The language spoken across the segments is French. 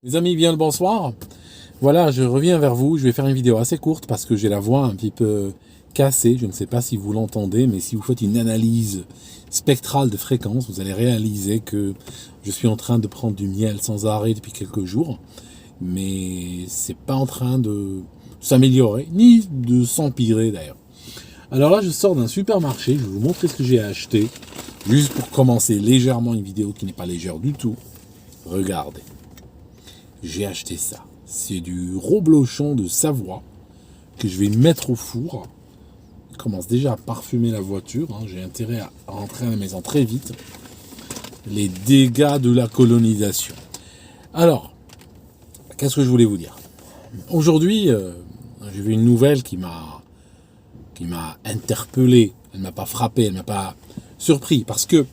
Les amis, bien le bonsoir. Voilà, je reviens vers vous. Je vais faire une vidéo assez courte parce que j'ai la voix un petit peu cassée. Je ne sais pas si vous l'entendez, mais si vous faites une analyse spectrale de fréquence, vous allez réaliser que je suis en train de prendre du miel sans arrêt depuis quelques jours. Mais c'est pas en train de s'améliorer, ni de s'empirer d'ailleurs. Alors là, je sors d'un supermarché. Je vais vous montrer ce que j'ai acheté. Juste pour commencer légèrement une vidéo qui n'est pas légère du tout. Regardez. J'ai acheté ça. C'est du reblochon de Savoie que je vais mettre au four. Il commence déjà à parfumer la voiture. J'ai intérêt à rentrer à la maison très vite. Les dégâts de la colonisation. Alors, qu'est-ce que je voulais vous dire? Aujourd'hui, j'ai vu une nouvelle qui m'a interpellé. Elle ne m'a pas frappé, elle ne m'a pas surpris. Parce que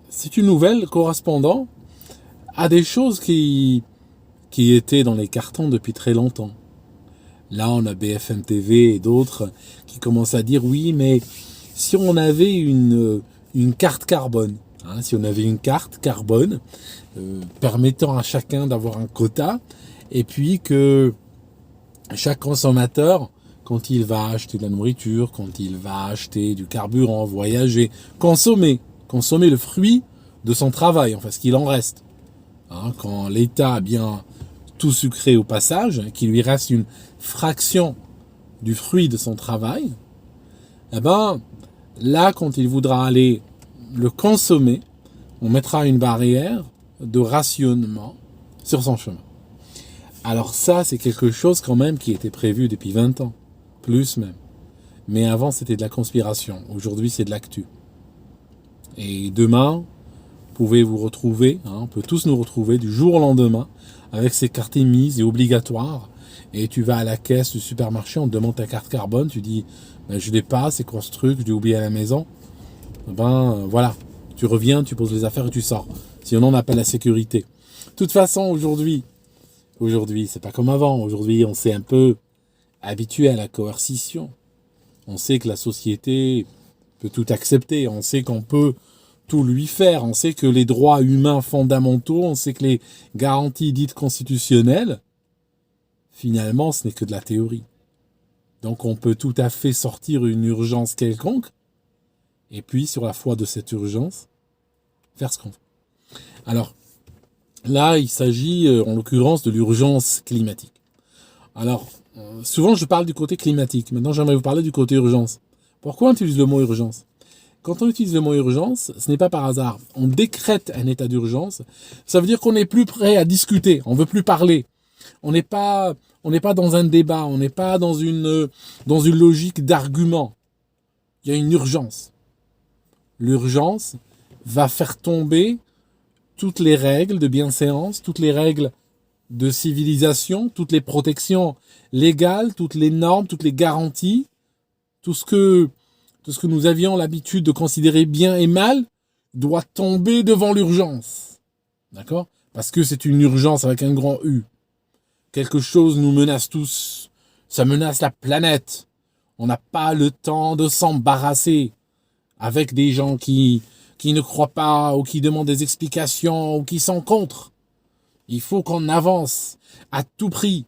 c'est une nouvelle correspondant à des choses qui étaient dans les cartons depuis très longtemps. Là, on a BFM TV et d'autres qui commencent à dire oui, mais si on avait une carte carbone, si on avait une carte carbone permettant à chacun d'avoir un quota, et puis que chaque consommateur, quand il va acheter de la nourriture, quand il va acheter du carburant, voyager, consommer le fruit de son travail, enfin ce qu'il en reste. Quand l'État a bien tout sucré au passage, qu'il lui reste une fraction du fruit de son travail, eh ben, là, quand il voudra aller le consommer, on mettra une barrière de rationnement sur son chemin. Alors ça, c'est quelque chose quand même qui était prévu depuis 20 ans, plus même. Mais avant, c'était de la conspiration. Aujourd'hui, c'est de l'actu. Et demain, vous pouvez vous retrouver, on peut tous nous retrouver du jour au lendemain avec ces cartes émises et obligatoires. Et tu vas à la caisse du supermarché, on te demande ta carte carbone, tu dis je l'ai pas, c'est quoi ce truc, je l'ai oublié à la maison. Voilà, tu reviens, tu poses les affaires et tu sors. Sinon on appelle la sécurité. De toute façon, aujourd'hui, c'est pas comme avant. Aujourd'hui, on s'est un peu habitué à la coercition. On sait que la société peut tout accepter. On sait qu'on peut tout lui faire. On sait que les droits humains fondamentaux, on sait que les garanties dites constitutionnelles, finalement, ce n'est que de la théorie. Donc on peut tout à fait sortir une urgence quelconque, et puis sur la foi de cette urgence, faire ce qu'on veut. Alors, là, il s'agit en l'occurrence de l'urgence climatique. Alors, souvent je parle du côté climatique. Maintenant, j'aimerais vous parler du côté urgence. Pourquoi on utilise le mot urgence ? Quand on utilise le mot urgence, ce n'est pas par hasard. On décrète un état d'urgence. Ça veut dire qu'on n'est plus prêt à discuter. On veut plus parler. On n'est pas dans un débat. On n'est pas dans une logique d'argument. Il y a une urgence. L'urgence va faire tomber toutes les règles de bienséance, toutes les règles de civilisation, toutes les protections légales, toutes les normes, toutes les garanties, tout ce que nous avions l'habitude de considérer bien et mal doit tomber devant l'urgence. D'accord ? Parce que c'est une urgence avec un grand U. Quelque chose nous menace tous. Ça menace la planète. On n'a pas le temps de s'embarrasser avec des gens qui ne croient pas ou qui demandent des explications ou qui sont contre. Il faut qu'on avance à tout prix.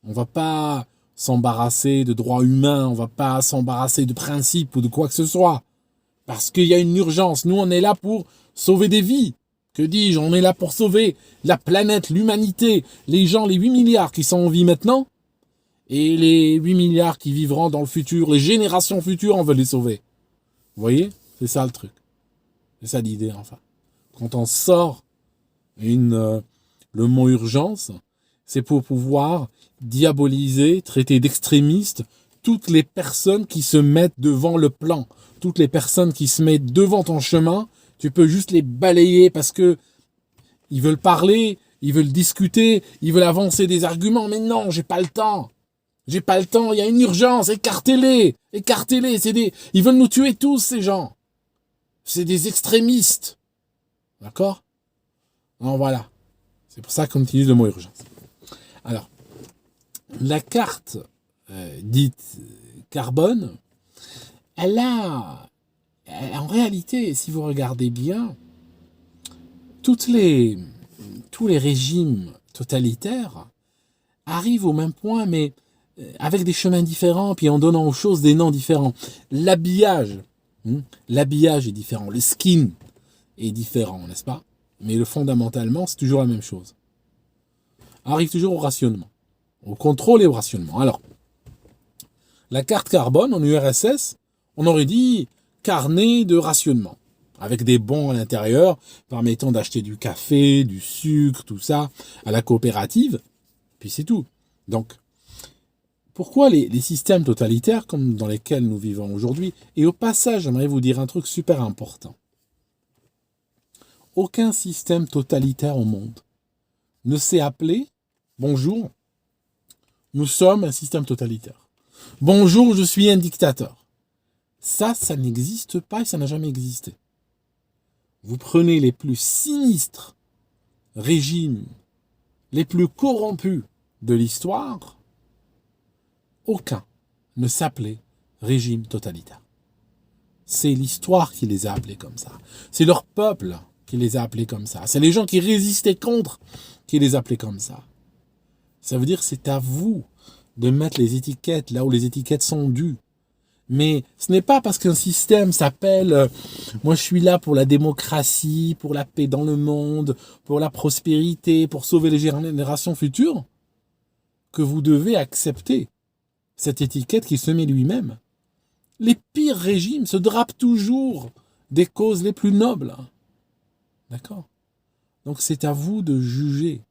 On ne va pas s'embarrasser de droits humains, on ne va pas s'embarrasser de principes ou de quoi que ce soit. Parce qu'il y a une urgence. Nous, on est là pour sauver des vies. Que dis-je ? On est là pour sauver la planète, l'humanité, les gens, les 8 milliards qui sont en vie maintenant, et les 8 milliards qui vivront dans le futur, les générations futures, on veut les sauver. Vous voyez ? C'est ça le truc. C'est ça l'idée, enfin. Quand on sort le mot urgence, c'est pour pouvoir diaboliser, traiter d'extrémistes toutes les personnes qui se mettent devant le plan, toutes les personnes qui se mettent devant ton chemin, tu peux juste les balayer parce que ils veulent parler, ils veulent discuter, ils veulent avancer des arguments, mais non, j'ai pas le temps, il y a une urgence, écartez-les, ils veulent nous tuer tous ces gens, c'est des extrémistes, d'accord ? Non, voilà, c'est pour ça qu'on utilise le mot urgence. Alors, la carte dite carbone, en réalité, si vous regardez bien, toutes les tous les régimes totalitaires arrivent au même point, mais avec des chemins différents, puis en donnant aux choses des noms différents. L'habillage, l'habillage est différent, le skin est différent, n'est-ce pas? Mais fondamentalement, c'est toujours la même chose. Arrive toujours au rationnement, au contrôle et au rationnement. Alors, la carte carbone en URSS, on aurait dit carnet de rationnement, avec des bons à l'intérieur, permettant d'acheter du café, du sucre, tout ça, à la coopérative, puis c'est tout. Donc, pourquoi les systèmes totalitaires comme dans lesquels nous vivons aujourd'hui? Et au passage, j'aimerais vous dire un truc super important. Aucun système totalitaire au monde ne s'est appelé « Bonjour, nous sommes un système totalitaire. Bonjour, je suis un dictateur. » Ça n'existe pas et ça n'a jamais existé. Vous prenez les plus sinistres régimes, les plus corrompus de l'histoire, aucun ne s'appelait régime totalitaire. C'est l'histoire qui les a appelés comme ça. C'est leur peuple qui les a appelés comme ça. C'est les gens qui résistaient contre qui les appelaient comme ça. Ça veut dire que c'est à vous de mettre les étiquettes là où les étiquettes sont dues. Mais ce n'est pas parce qu'un système s'appelle moi je suis là pour la démocratie, pour la paix dans le monde, pour la prospérité, pour sauver les générations futures, que vous devez accepter cette étiquette qui se met lui-même. Les pires régimes se drapent toujours des causes les plus nobles. D'accord? Donc c'est à vous de juger.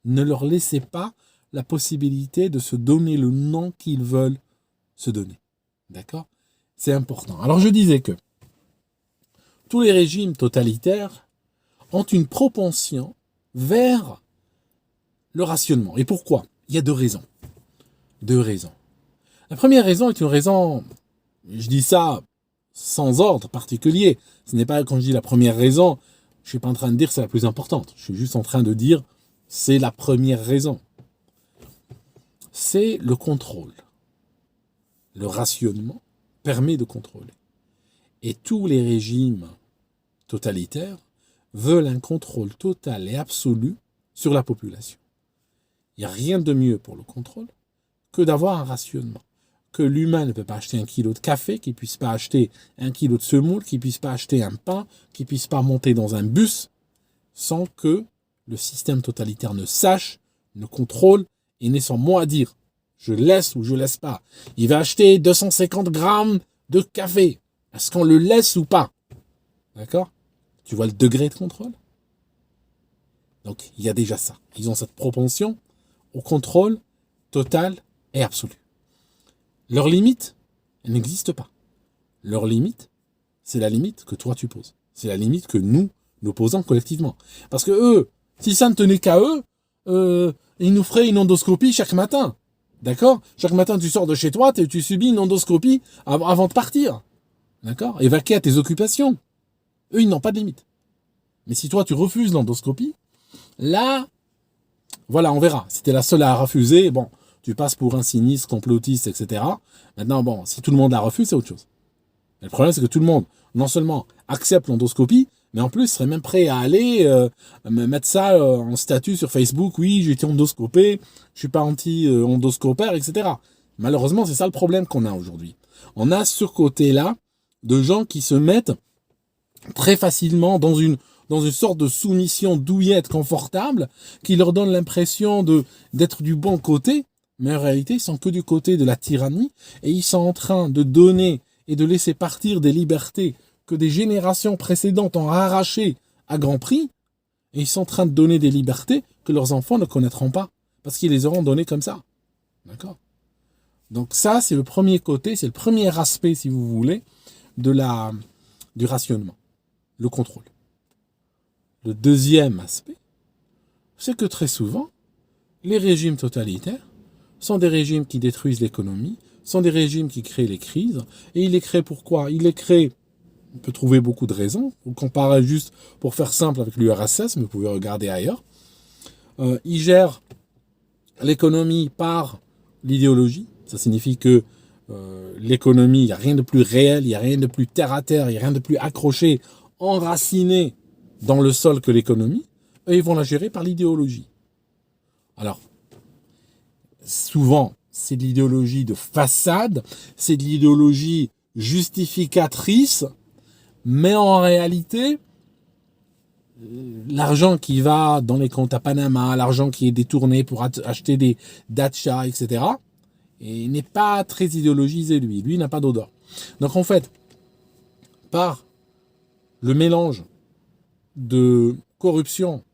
Ne leur laissez pas la possibilité de se donner le nom qu'ils veulent se donner. D'accord? C'est important. Alors je disais que tous les régimes totalitaires ont une propension vers le rationnement. Et pourquoi? Il y a deux raisons. Deux raisons. La première raison est une raison, je dis ça sans ordre particulier. Ce n'est pas quand je dis la première raison, je ne suis pas en train de dire que c'est la plus importante. Je suis juste en train de dire c'est la première raison. C'est le contrôle. Le rationnement permet de contrôler. Et tous les régimes totalitaires veulent un contrôle total et absolu sur la population. Il n'y a rien de mieux pour le contrôle que d'avoir un rationnement. Que l'humain ne peut pas acheter 1 kilo de café, qu'il ne puisse pas acheter 1 kilo de semoule, qu'il ne puisse pas acheter un pain, qu'il ne puisse pas monter dans un bus, sans que le système totalitaire ne sache, ne contrôle, et n'ait son mot à dire. Je laisse ou je laisse pas. Il va acheter 250 grammes de café. Est-ce qu'on le laisse ou pas? D'accord? Tu vois le degré de contrôle? Donc, il y a déjà ça. Ils ont cette propension au contrôle total et absolu. Leur limite, elle n'existe pas. Leur limite, c'est la limite que toi tu poses. C'est la limite que nous posons collectivement. Parce que eux, si ça ne tenait qu'à eux, ils nous feraient une endoscopie chaque matin. D'accord? Chaque matin, tu sors de chez toi, tu subis une endoscopie avant de partir. D'accord? Et vaquer à tes occupations. Eux, ils n'ont pas de limite. Mais si toi, tu refuses l'endoscopie, là, voilà, on verra. Si tu es la seule à refuser, bon, tu passes pour un sinistre, complotiste, etc. Maintenant, bon, si tout le monde la refuse, c'est autre chose. Mais le problème, c'est que tout le monde, non seulement accepte l'endoscopie, mais en plus, serait même prêt à aller mettre ça en statut sur Facebook. Oui, j'ai été endoscopé, je suis pas anti-endoscopère, etc. Malheureusement, c'est ça le problème qu'on a aujourd'hui. On a ce côté-là de gens qui se mettent très facilement dans une sorte de soumission douillette confortable qui leur donne l'impression d'être du bon côté, mais en réalité, ils sont que du côté de la tyrannie et ils sont en train de donner et de laisser partir des libertés que des générations précédentes ont arrachées à grand prix, et ils sont en train de donner des libertés que leurs enfants ne connaîtront pas, parce qu'ils les auront données comme ça. D'accord? Donc ça, c'est le premier côté, c'est le premier aspect, si vous voulez, du rationnement, le contrôle. Le deuxième aspect, c'est que très souvent, les régimes totalitaires sont des régimes qui détruisent l'économie, sont des régimes qui créent les crises, et ils les créent pourquoi? Ils les créent, on peut trouver beaucoup de raisons, on compare juste pour faire simple avec l'URSS, mais vous pouvez regarder ailleurs. Ils gèrent l'économie par l'idéologie, ça signifie que l'économie, il n'y a rien de plus réel, il n'y a rien de plus terre à terre, il n'y a rien de plus accroché, enraciné dans le sol que l'économie. eux, ils vont la gérer par l'idéologie. Alors, souvent, c'est de l'idéologie de façade, c'est de l'idéologie justificatrice, mais en réalité, l'argent qui va dans les comptes à Panama, l'argent qui est détourné pour acheter des dachas, etc., et n'est pas très idéologisé, lui. Lui n'a pas d'odeur. Donc en fait, par le mélange de corruption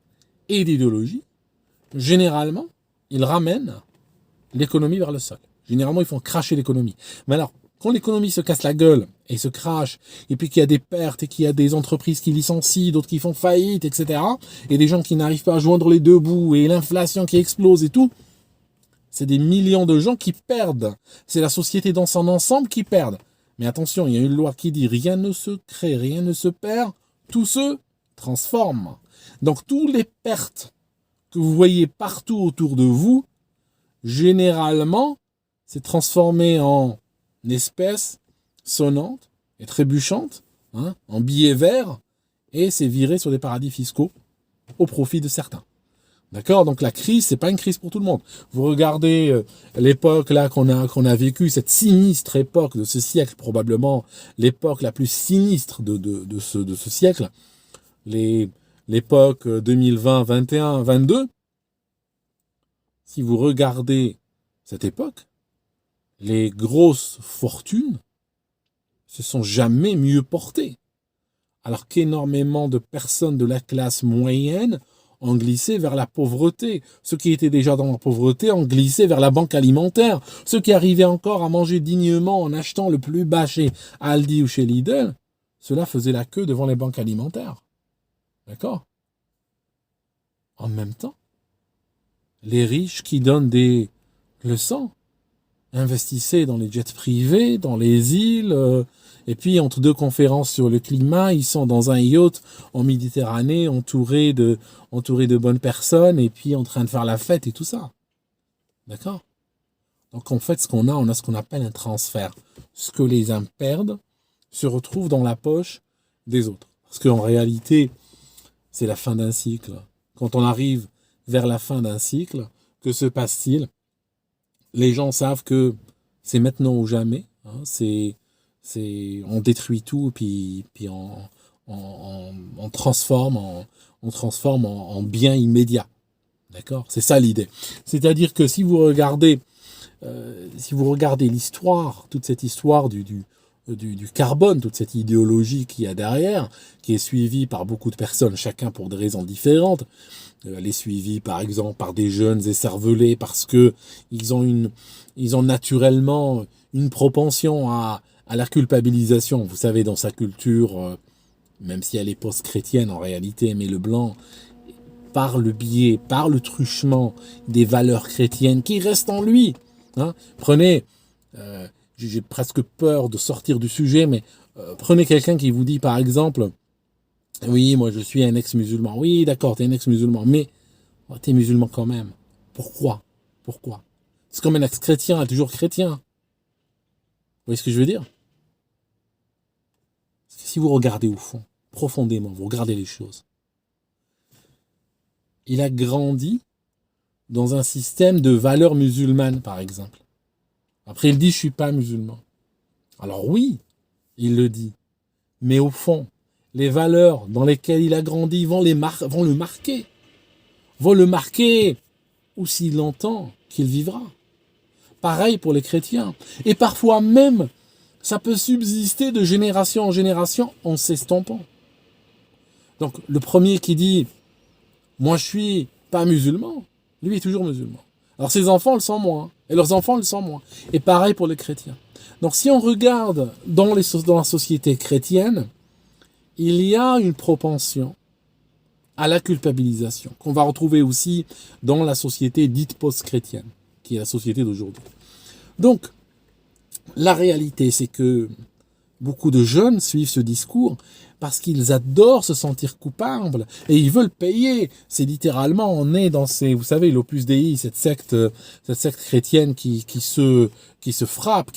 et d'idéologie, généralement, ils ramènent l'économie vers le sol. Généralement, ils font cracher l'économie. Mais alors, quand l'économie se casse la gueule et se crache, et puis qu'il y a des pertes et qu'il y a des entreprises qui licencient, d'autres qui font faillite, etc., et des gens qui n'arrivent pas à joindre les deux bouts, et l'inflation qui explose et tout, c'est des millions de gens qui perdent. C'est la société dans son ensemble qui perd. Mais attention, il y a une loi qui dit rien ne se crée, rien ne se perd, tout se transforme. Donc, toutes les pertes que vous voyez partout autour de vous, généralement, c'est transformé en espèces sonnantes et trébuchantes, en billets verts, et c'est viré sur des paradis fiscaux au profit de certains. D'accord? Donc la crise, c'est pas une crise pour tout le monde. Vous regardez l'époque là qu'on a vécue, cette sinistre époque de ce siècle, probablement l'époque la plus sinistre de ce siècle, l'époque 2020, 21, 22. Si vous regardez cette époque, les grosses fortunes se sont jamais mieux portées. Alors qu'énormément de personnes de la classe moyenne ont glissé vers la pauvreté. Ceux qui étaient déjà dans la pauvreté ont glissé vers la banque alimentaire. Ceux qui arrivaient encore à manger dignement en achetant le plus bas chez Aldi ou chez Lidl, ceux-là faisaient la queue devant les banques alimentaires. D'accord? En même temps, les riches qui donnent des leçons investissaient dans les jets privés, dans les îles, et puis entre deux conférences sur le climat, ils sont dans un yacht en Méditerranée, entourés de bonnes personnes, et puis en train de faire la fête et tout ça. D'accord? Donc en fait, on a ce qu'on appelle un transfert. Ce que les uns perdent se retrouve dans la poche des autres. Parce qu'en réalité, c'est la fin d'un cycle. Quand on arrive vers la fin d'un cycle, que se passe-t-il? Les gens savent que c'est maintenant ou jamais. On détruit tout, puis on transforme en bien immédiat. D'accord? C'est ça l'idée. C'est-à-dire que si vous regardez l'histoire, toute cette histoire du carbone, toute cette idéologie qu'il y a derrière, qui est suivie par beaucoup de personnes, chacun pour des raisons différentes. Elle est suivie par exemple par des jeunes écervelés parce que ils ont naturellement une propension à la culpabilisation. Vous savez, dans sa culture, même si elle est post-chrétienne en réalité, mais le blanc, par le biais, par le truchement des valeurs chrétiennes qui restent en lui. Prenez, j'ai presque peur de sortir du sujet, mais prenez quelqu'un qui vous dit par exemple, oui, moi je suis un ex-musulman. Oui, d'accord, t'es un ex-musulman, mais t'es musulman quand même. Pourquoi? C'est comme un ex-chrétien, toujours chrétien. Vous voyez ce que je veux dire? Parce que si vous regardez au fond, profondément, vous regardez les choses, il a grandi dans un système de valeurs musulmanes, par exemple. Après, il dit, je suis pas musulman. Alors oui, il le dit. Mais au fond, les valeurs dans lesquelles il a grandi vont le marquer. Vont le marquer aussi longtemps qu'il vivra. Pareil pour les chrétiens. Et parfois même, ça peut subsister de génération en génération en s'estompant. Donc, le premier qui dit, moi je suis pas musulman, lui est toujours musulman. Alors ses enfants le sont moins, et leurs enfants le sont moins. Et pareil pour les chrétiens. Donc si on regarde dans la société chrétienne, il y a une propension à la culpabilisation, qu'on va retrouver aussi dans la société dite post-chrétienne, qui est la société d'aujourd'hui. Donc, la réalité, c'est que beaucoup de jeunes suivent ce discours parce qu'ils adorent se sentir coupables et ils veulent payer. C'est littéralement, on est dans vous savez, l'Opus Dei, cette secte chrétienne qui se frappe,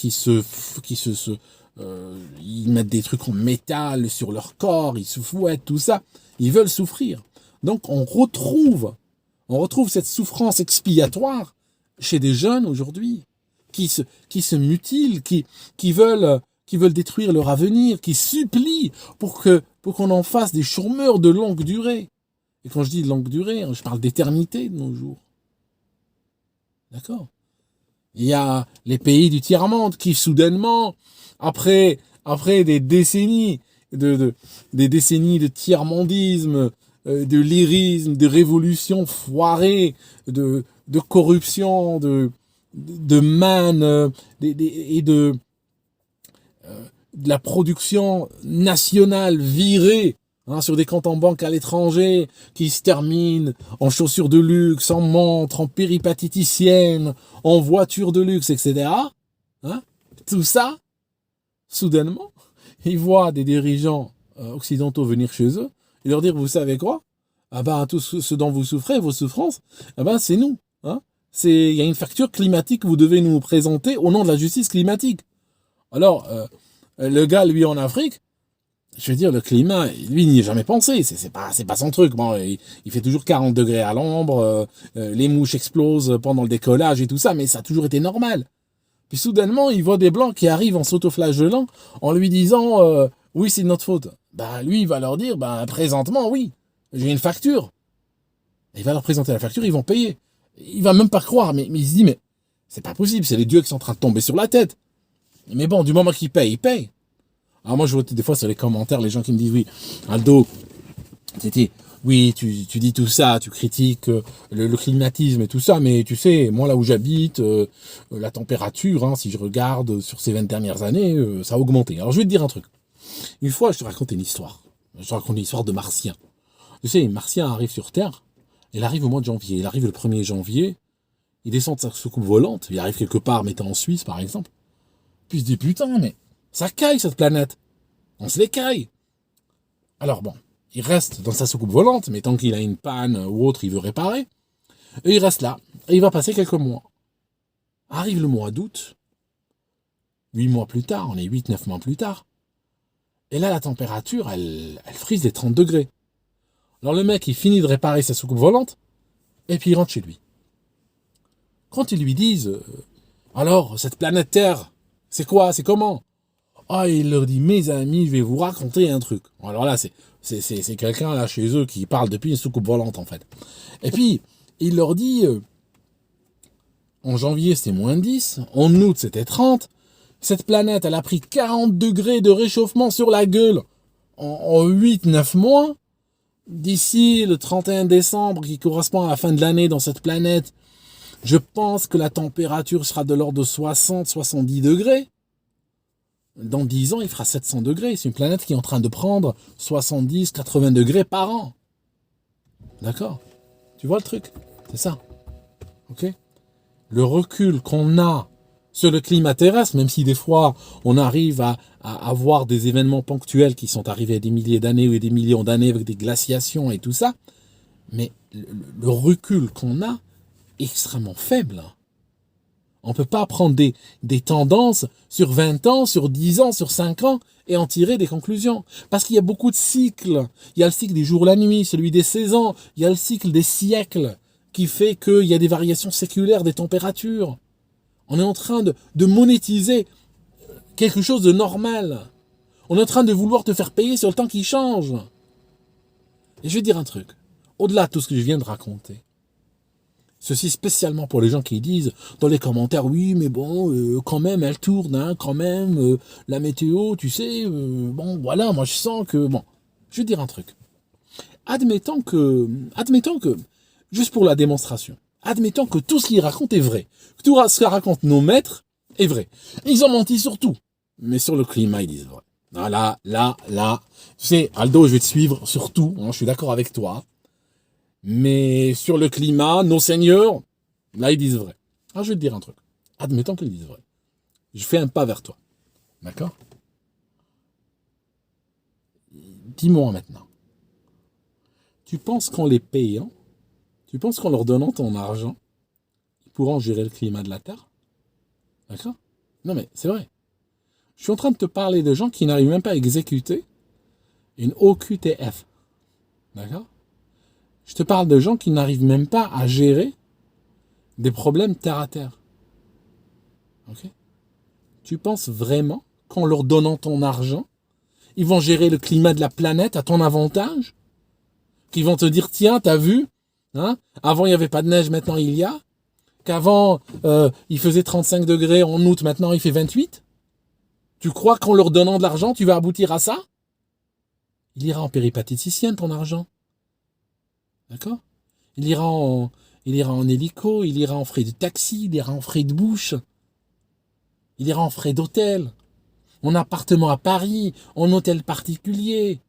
ils mettent des trucs en métal sur leur corps, ils se fouettent, tout ça. Ils veulent souffrir. Donc on retrouve cette souffrance expiatoire chez des jeunes aujourd'hui qui se mutilent, qui veulent détruire leur avenir, qui supplient pour qu'on en fasse des chômeurs de longue durée. Et quand je dis longue durée, je parle d'éternité de nos jours. D'accord? Il y a les pays du tiers-monde qui soudainement, après des décennies de tiers-mondisme, de lyrisme, de révolution foirée, de corruption, de manne, et de la production nationale virée, sur des comptes en banque à l'étranger, qui se terminent en chaussures de luxe, en montres, en péripatéticiennes, en voitures de luxe, etc. Tout ça, soudainement, ils voient des dirigeants occidentaux venir chez eux et leur dire, vous savez quoi? Tout ce dont vous souffrez, vos souffrances, c'est nous. Il y a une facture climatique que vous devez nous présenter au nom de la justice climatique. Alors, le gars, lui, en Afrique, je veux dire, le climat, lui, il n'y a jamais pensé. C'est pas son truc. Bon, il fait toujours 40 degrés à l'ombre, les mouches explosent pendant le décollage et tout ça, mais ça a toujours été normal. Puis soudainement, il voit des blancs qui arrivent en s'autoflagellant, en lui disant oui, c'est de notre faute. Lui, il va leur dire présentement, oui, j'ai une facture. Il va leur présenter la facture, ils vont payer. Il va même pas croire, mais il se dit, mais c'est pas possible, c'est les dieux qui sont en train de tomber sur la tête. Mais bon, du moment qu'ils payent, ils payent. Alors moi, je vois des fois sur les commentaires, les gens qui me disent, oui, Aldo, oui, tu dis tout ça, tu critiques le climatisme et tout ça, mais tu sais, moi là où j'habite, la température, si je regarde sur ces 20 dernières années, ça a augmenté. Alors je vais te dire un truc. Une fois, je te raconte une histoire. Je te raconte une histoire de Martien. Tu sais, Martien arrive sur Terre, il arrive au mois de janvier. Il arrive le 1er janvier, il descend de sa soucoupe volante, il arrive quelque part, mettons en Suisse par exemple, puis il se dit, putain, mais ça caille cette planète. On se les caille. Alors bon, il reste dans sa soucoupe volante, mais tant qu'il a une panne ou autre, il veut réparer. Et il reste là. Et il va passer quelques mois. Arrive le mois d'août. 8 mois plus tard, on est 8-9 mois plus tard. Et là, la température, elle frise les 30 degrés. Alors le mec, il finit de réparer sa soucoupe volante, et puis il rentre chez lui. Quand ils lui disent, alors, cette planète Terre, c'est quoi, c'est comment? Il leur dit, mes amis, je vais vous raconter un truc. Alors là, c'est quelqu'un là chez eux qui parle depuis une soucoupe volante en fait. Et puis, il leur dit, en janvier c'était moins 10, en août c'était 30, cette planète elle a pris 40 degrés de réchauffement sur la gueule en 8-9 mois. D'ici le 31 décembre, qui correspond à la fin de l'année dans cette planète, je pense que la température sera de l'ordre de 60-70 degrés. Dans 10 ans, il fera 700 degrés. C'est une planète qui est en train de prendre 70-80 degrés par an. D'accord? Tu vois le truc? C'est ça. Ok? Le recul qu'on a sur le climat terrestre, même si des fois on arrive à avoir des événements ponctuels qui sont arrivés à des milliers d'années ou des millions d'années avec des glaciations et tout ça, mais le recul qu'on a est extrêmement faible. On ne peut pas prendre des tendances sur 20 ans, sur 10 ans, sur 5 ans et en tirer des conclusions. Parce qu'il y a beaucoup de cycles. Il y a le cycle des jours, la nuit, celui des saisons. Il y a le cycle des siècles qui fait qu'il y a des variations séculaires des températures. On est en train de monétiser quelque chose de normal. On est en train de vouloir te faire payer sur le temps qui change. Et je vais dire un truc. Au-delà de tout ce que je viens de raconter, ceci spécialement pour les gens qui disent dans les commentaires, oui, mais bon, quand même, elle tourne, quand même, la météo, tu sais, bon, voilà, moi je sens que, bon, je vais dire un truc. Admettons que, juste pour la démonstration, admettons que tout ce qu'ils racontent est vrai, que tout ce que racontent nos maîtres est vrai. Ils ont menti sur tout, mais sur le climat, ils disent vrai. Ah, là, tu sais, Aldo, je vais te suivre sur tout, je suis d'accord avec toi. Mais sur le climat, nos seigneurs, là, ils disent vrai. Alors, je vais te dire un truc. Admettons qu'ils disent vrai. Je fais un pas vers toi. D'accord? Dis-moi maintenant. Tu penses qu'en les payant, tu penses qu'en leur donnant ton argent, ils pourront gérer le climat de la Terre? D'accord? Non, mais c'est vrai. Je suis en train de te parler de gens qui n'arrivent même pas à exécuter une OQTF. D'accord? Je te parle de gens qui n'arrivent même pas à gérer des problèmes terre à terre. Ok? Tu penses vraiment qu'en leur donnant ton argent, ils vont gérer le climat de la planète à ton avantage? Qu'ils vont te dire, tiens, t'as vu, hein, avant il n'y avait pas de neige, maintenant il y a. Qu'avant il faisait 35 degrés en août, maintenant il fait 28. Tu crois qu'en leur donnant de l'argent, tu vas aboutir à ça? Il ira en péripatéticienne, ton argent. D'accord? Il ira en hélico, il ira en frais de taxi, il ira en frais de bouche, il ira en frais d'hôtel, en appartement à Paris, en hôtel particulier.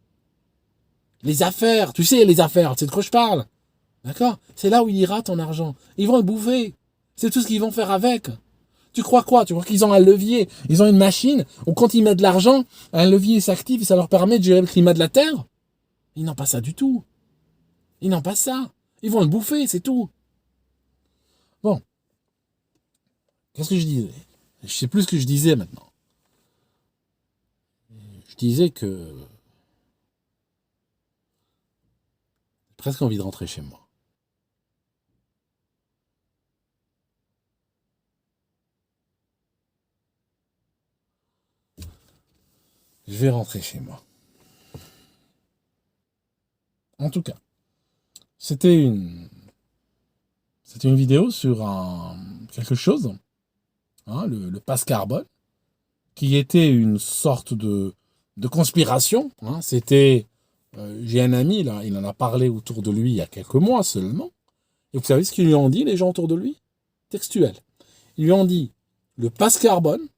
Les affaires, tu sais, les affaires, c'est de quoi je parle. D'accord? C'est là où il ira ton argent. Ils vont le bouffer. C'est tout ce qu'ils vont faire avec. Tu crois quoi? Tu crois qu'ils ont un levier? Ils ont une machine où quand ils mettent de l'argent, un levier s'active et ça leur permet de gérer le climat de la Terre? Ils n'ont pas ça du tout. Ils n'ont pas ça. Ils vont le bouffer, c'est tout. Bon. Qu'est-ce que je disais? Je sais plus ce que je disais maintenant. Je disais que j'ai presque envie de rentrer chez moi. Je vais rentrer chez moi. En tout cas, c'était une vidéo sur quelque chose, hein, le passe carbone, qui était une sorte de conspiration. Hein. C'était, j'ai un ami là, il en a parlé autour de lui il y a quelques mois seulement. Et vous savez ce qu'ils lui ont dit, les gens autour de lui? Textuel. Ils lui ont dit, le passe carbone,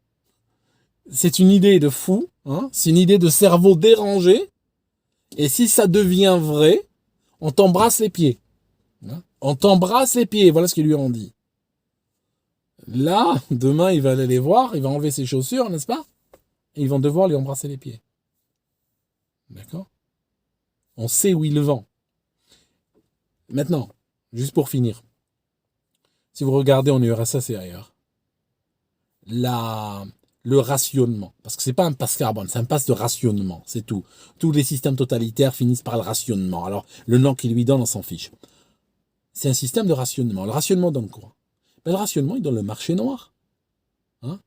c'est une idée de fou, hein, c'est une idée de cerveau dérangé, et si ça devient vrai, on t'embrasse les pieds. Hein, on t'embrasse les pieds, voilà ce qu'ils lui ont dit. Là, demain, il va aller les voir, il va enlever ses chaussures, n'est-ce pas? Et ils vont devoir lui embrasser les pieds. D'accord? On sait où il vend. Maintenant, juste pour finir, si vous regardez en URSS et ailleurs, le rationnement, parce que c'est pas un passe carbone, c'est un passe de rationnement, c'est tout. Tous les systèmes totalitaires finissent par le rationnement. Alors, le nom qu'ils lui donnent, on s'en fiche. C'est un système de rationnement. Le rationnement donne quoi? Ben, le rationnement, il donne le marché noir. Hein?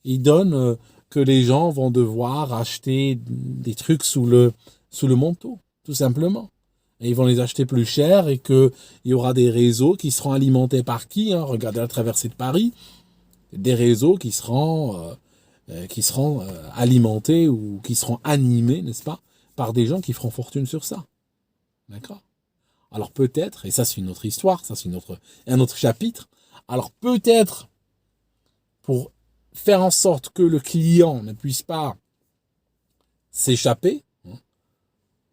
Il donne que les gens vont devoir acheter des trucs sous le manteau, tout simplement. Et ils vont les acheter plus cher et qu'il y aura des réseaux qui seront alimentés par qui, hein? Regardez la traversée de Paris, des réseaux qui seront alimentés ou qui seront animés, n'est-ce pas, par des gens qui feront fortune sur ça. D'accord? Alors peut-être, et ça c'est une autre histoire, ça c'est un autre chapitre, alors peut-être pour faire en sorte que le client ne puisse pas s'échapper, hein,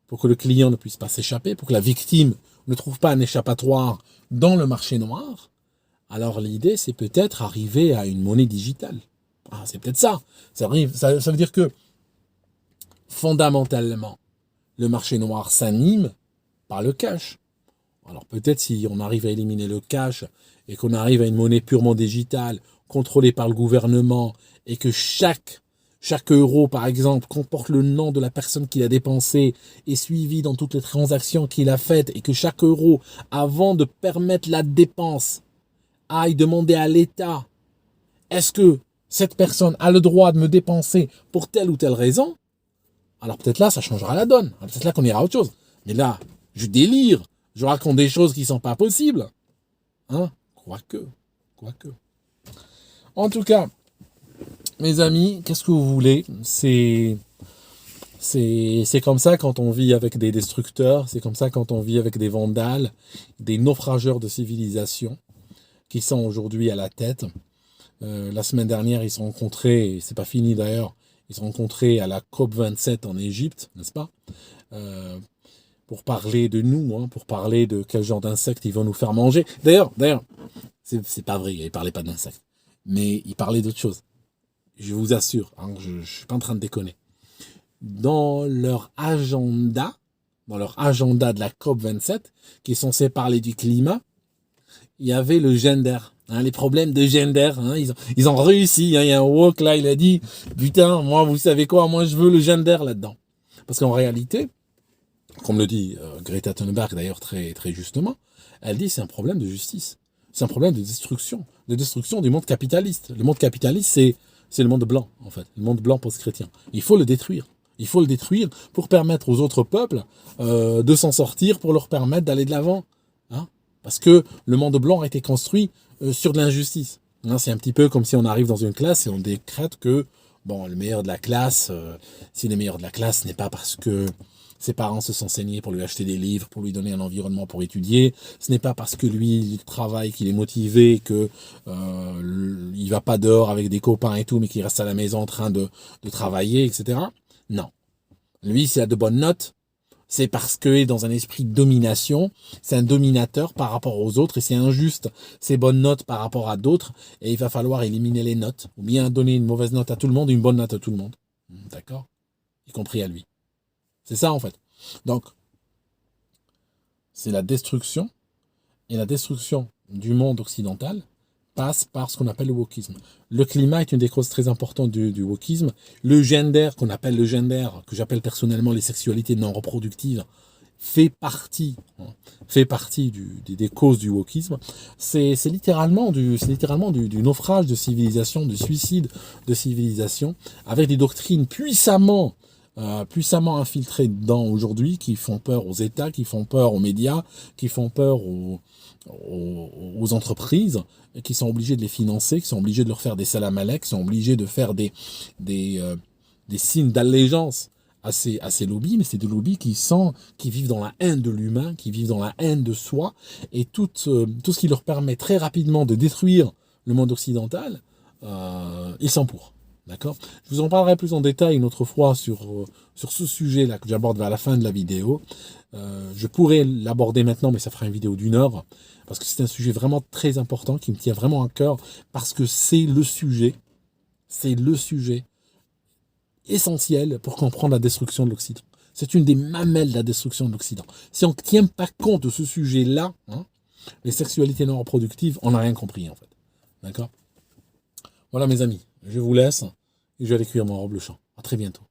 pour que le client ne puisse pas s'échapper, pour que la victime ne trouve pas un échappatoire dans le marché noir, alors l'idée c'est peut-être arriver à une monnaie digitale. Ah, c'est peut-être ça. Ça veut dire que fondamentalement, le marché noir s'anime par le cash. Alors peut-être si on arrive à éliminer le cash et qu'on arrive à une monnaie purement digitale, contrôlée par le gouvernement, et que chaque euro, par exemple, comporte le nom de la personne qui l'a dépensé et suivi dans toutes les transactions qu'il a faites, et que chaque euro, avant de permettre la dépense, aille demander à l'État, est-ce que cette personne a le droit de me dépenser pour telle ou telle raison? Alors peut-être là, ça changera la donne. Peut-être là qu'on ira à autre chose. Mais là, je délire. Je raconte des choses qui ne sont pas possibles. Hein? Quoique. En tout cas, mes amis, qu'est-ce que vous voulez? C'est comme ça quand on vit avec des destructeurs, c'est comme ça quand on vit avec des vandales, des naufrageurs de civilisation qui sont aujourd'hui à la tête. La semaine dernière, ils se sont rencontrés, et c'est pas fini d'ailleurs, ils se sont rencontrés à la COP27 en Égypte, n'est-ce pas? Pour parler de nous, hein, pour parler de quel genre d'insectes ils vont nous faire manger. D'ailleurs, c'est pas vrai, ils parlaient pas d'insectes, mais ils parlaient d'autre chose. Je vous assure, hein, je suis pas en train de déconner. Dans leur agenda de la COP27, qui est censé parler du climat, il y avait le gender, hein, les problèmes de gender. Hein, ils ont réussi. Hein, il y a un woke là, il a dit, putain, moi, vous savez quoi, moi je veux le gender là-dedans. Parce qu'en réalité, comme le dit Greta Thunberg d'ailleurs très, très justement, elle dit c'est un problème de justice. C'est un problème de destruction du monde capitaliste. Le monde capitaliste, c'est le monde blanc, en fait, le monde blanc post-chrétien. Il faut le détruire. Il faut le détruire pour permettre aux autres peuples de s'en sortir, pour leur permettre d'aller de l'avant. Hein, parce que le monde blanc a été construit sur de l'injustice. Hein, c'est un petit peu comme si on arrive dans une classe et on décrète que bon, le meilleur de la classe, si le meilleur de la classe n'est pas parce que ses parents se sont saignés pour lui acheter des livres, pour lui donner un environnement pour étudier. Ce n'est pas parce que lui, il travaille, qu'il est motivé, que il va pas dehors avec des copains et tout, mais qu'il reste à la maison en train de travailler, etc. Non. Lui, s'il a de bonnes notes, c'est parce qu'il est dans un esprit de domination. C'est un dominateur par rapport aux autres et c'est injuste ses bonnes notes par rapport à d'autres. Et il va falloir éliminer les notes, ou bien donner une mauvaise note à tout le monde et une bonne note à tout le monde. D'accord? Y compris à lui. C'est ça en fait. Donc, c'est la destruction, et la destruction du monde occidental passe par ce qu'on appelle le wokisme. Le climat est une des causes très importantes du wokisme. Le gender, qu'on appelle le gender, que j'appelle personnellement les sexualités non reproductives, fait partie des causes du wokisme. C'est littéralement du naufrage de civilisation, du suicide de civilisation, avec des doctrines puissamment infiltrés dedans aujourd'hui, qui font peur aux États, qui font peur aux médias, qui font peur aux entreprises, qui sont obligés de les financer, qui sont obligés de leur faire des salam alek, qui sont obligés de faire des signes d'allégeance à ces lobbies, mais c'est des lobbies qui vivent dans la haine de l'humain, qui vivent dans la haine de soi, et tout ce qui leur permet très rapidement de détruire le monde occidental, ils sont pour. D'accord? Je vous en parlerai plus en détail une autre fois sur ce sujet-là que j'aborde vers la fin de la vidéo. Je pourrais l'aborder maintenant, mais ça fera une vidéo d'1 heure, parce que c'est un sujet vraiment très important, qui me tient vraiment à cœur, parce que c'est le sujet essentiel pour comprendre la destruction de l'Occident. C'est une des mamelles de la destruction de l'Occident. Si on ne tient pas compte de ce sujet-là, hein, les sexualités non reproductives, on n'a rien compris en fait. D'accord? Voilà mes amis, je vous laisse et je vais aller cuire mon robe le champ. À très bientôt.